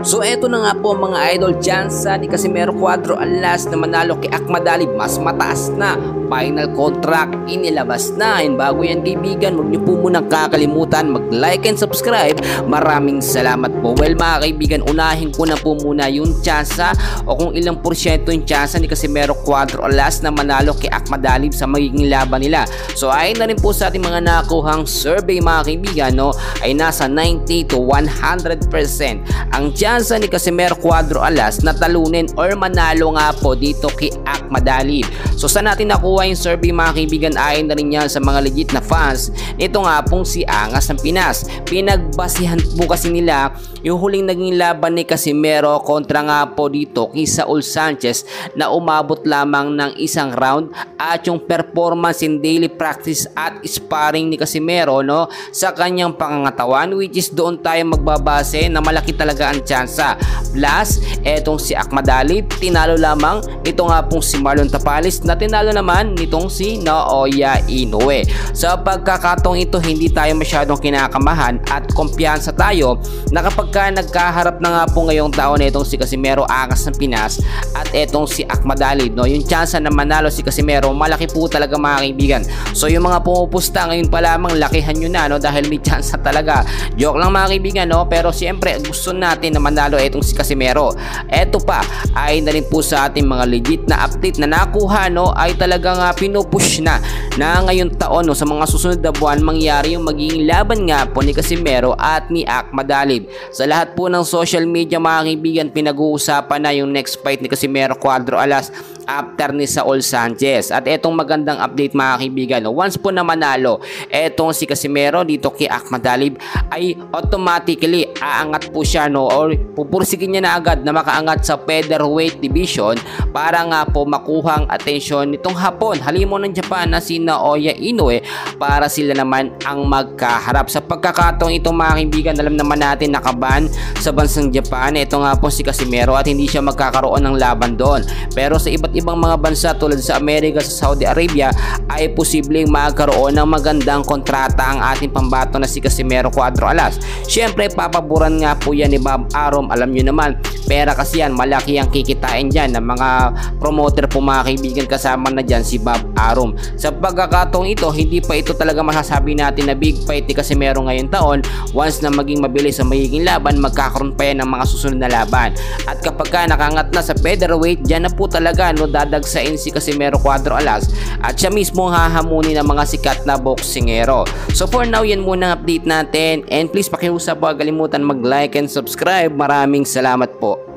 So eto na nga po mga idol, tsansa ni Casimero Cuadro Alas na manalo kay Akhmadalib, mas mataas na. Final contract inilabas na. And bago yan kaibigan, huwag niyo po munang kakalimutan mag-like and subscribe. Maraming salamat po. Well mga kaibigan, unahin ko na po muna yung tsansa o kung ilang porsyento yung tsansa ni Casimero Cuadro Alas na manalo kay Akhmadalib sa magiging laban nila. So ayon na rin po sa ating mga nakuhang survey mga kaibigan, no, ay nasa 90 to 100% ang tsansa ni Casimero Cuadro Alas na talunin or manalo nga po dito kay Akhmadalib. So saan natin nakuha yung survey mga kaibigan? Ayon na rin yan sa mga legit na fans nito nga pong si Angas ng Pinas. Pinagbasihan po kasi nila yung huling naging laban ni Casimero kontra nga po dito kay Saul Sanchez na umabot lamang ng isang round, at yung performance in daily practice at sparring ni Casimero, no, sa kanyang pangangatawan, which is doon tayo magbabase na malaki talaga ang tsansa. Plus, etong si Akhmadalib, tinalo lamang ito nga pong si Marlon Tapales na tinalo naman nitong si Naoya Inoue. Sa pagkakataong ito, hindi tayo masyadong kinakamahan at kumpiyansa tayo na kapag nagkaharap na nga po ngayong taon itong si Casimero Angas ng Pinas at etong si Akhmadalib, no, yung tsansa na manalo si Casimero malaki po talaga mga kaibigan. So yung mga pumupusta ngayon pa lamang, lakihan nyo na, no, dahil may tsansa talaga. Joke lang mga kaibigan, no, pero siyempre gusto natin na manalo itong si Casimero. Eto pa, ay na rin po sa ating mga legit na update na nakuha, no, ay talagang pinupush na ngayong taon, no, sa mga susunod na buwan mangyari yung magiging laban nga po ni Casimero at ni Akhmadalib. Sa lahat po ng social media mga kaibigan, pinag-uusapan na yung next fight ni Casimero Cuadro Alas after ni Saul Sanchez. At etong magandang update mga kaibigan, no, once po na manalo etong si Casimero dito kay Akhmadalib, ay automatically aangat po siya, no, or pupursigin niya na agad na makaangat sa featherweight division para nga po makuhang atensyon nitong hapon halimo ng Japan na si Naoya Inoue, para sila naman ang magkaharap. Sa pagkakataong ito mga kaibigan, alam naman natin nakaban sa bansang Japan ito nga po si Casimero at hindi siya magkakaroon ng laban doon. Pero sa iba't ibang mga bansa tulad sa Amerika, sa Saudi Arabia, ay posibleng magkaroon ng magandang kontrata ang ating pambato na si Casimero Cuadro Alas. Siyempre papaboran nga po yan ni Bob Arum. Alam nyo naman, pera kasi yan, malaki ang kikitain dyan ng mga promoter po mga kaibigan, kasama na dyan si Bob Arum. Sa pagkakataong ito, hindi pa ito talaga masasabi natin na big fight ni Casimero ngayong taon. Once na maging mabilis ang magiging laban, magkakaroon pa yan ng mga susunod na laban. At kapag nakangat na sa featherweight, dyan na po talaga, no, dadagsain si Casimero Cuadro Alas at siya mismo hahamunin ng mga sikat na boksingero. So for now, yan muna ang update natin, and please pakiusap, huwag kalimutan mag-like and subscribe. Maraming salamat po.